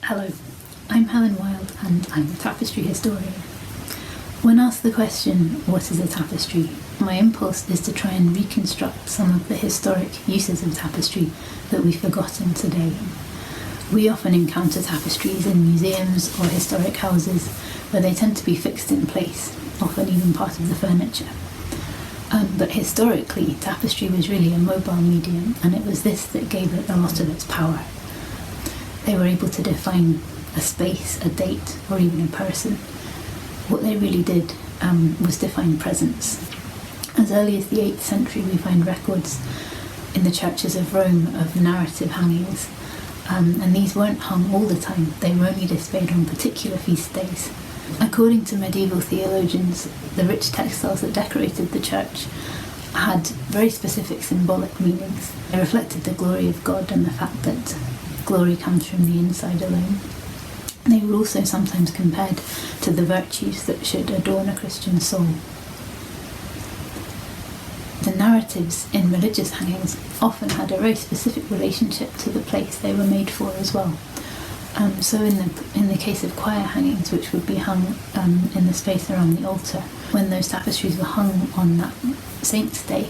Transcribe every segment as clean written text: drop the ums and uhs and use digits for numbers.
Hello, I'm Helen Wyld and I'm a tapestry historian. When asked the question, what is a tapestry, my impulse is to try and reconstruct some of the historic uses of tapestry that we've forgotten today. We often encounter tapestries in museums or historic houses where they tend to be fixed in place, often even part of the furniture. But historically, tapestry was really a mobile medium, and it was this that gave it a lot of its power. They were able to define a space, a date, or even a person. What they really did was define presence. As early as the 8th century, we find records in the churches of Rome of narrative hangings, and these weren't hung all the time. They were only displayed on particular feast days. According to medieval theologians, the rich textiles that decorated the church had very specific symbolic meanings. They reflected the glory of God and the fact that glory comes from the inside alone. They were also sometimes compared to the virtues that should adorn a Christian soul. The narratives in religious hangings often had a very specific relationship to the place they were made for as well. So in the case of choir hangings, which would be hung in the space around the altar, when those tapestries were hung on that saint's day,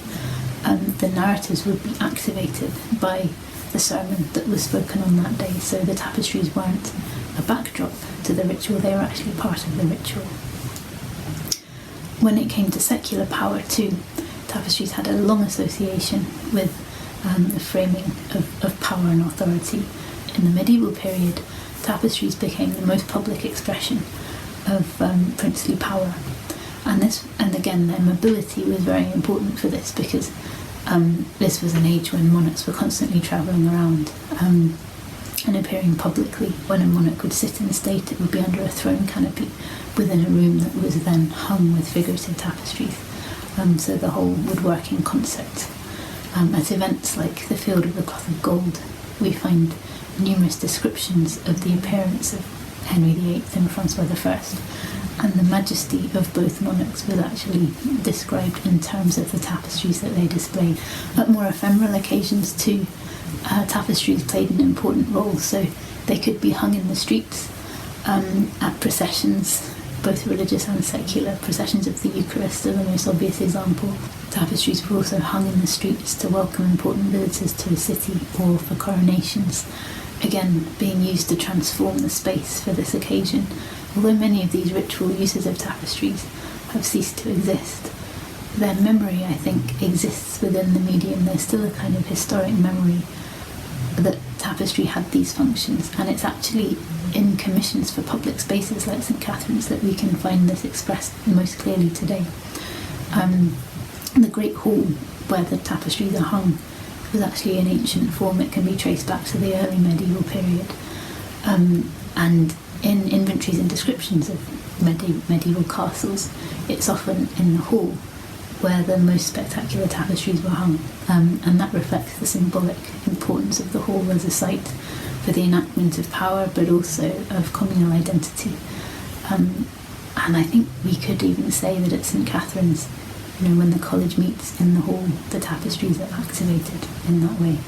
the narratives would be activated by the sermon that was spoken on that day. So the tapestries weren't a backdrop to the ritual, they were actually part of the ritual. When it came to secular power too, tapestries had a long association with the framing of power and authority. In the medieval period, tapestries became the most public expression of princely power, and again their mobility was very important for this, because this was an age when monarchs were constantly travelling around and appearing publicly. When a monarch would sit in state, it would be under a throne canopy within a room that was then hung with figurative tapestries, so the whole would work in concert. At events like the Field of the Cloth of Gold, we find numerous descriptions of the appearance of Henry VIII and Francois I, and the majesty of both monarchs was actually described in terms of the tapestries that they displayed. At more ephemeral occasions too, tapestries played an important role, so they could be hung in the streets at processions, both religious and secular. Processions of the Eucharist are the most obvious example. Tapestries were also hung in the streets to welcome important visitors to a city or for coronations, again being used to transform the space for this occasion. Although many of these ritual uses of tapestries have ceased to exist, their memory, I think, exists within the medium. There's still a kind of historic memory that tapestry had these functions, and it's actually in commissions for public spaces like St Catherine's that we can find this expressed most clearly today. The Great Hall, where the tapestries are hung, was actually an ancient form. It can be traced back to the early medieval period, and in inventories and descriptions of medieval castles, it's often in the hall where the most spectacular tapestries were hung, and that reflects the symbolic importance of the hall as a site for the enactment of power, but also of communal identity. And I think we could even say that at St Catherine's, when the college meets in the hall, the tapestries are activated in that way.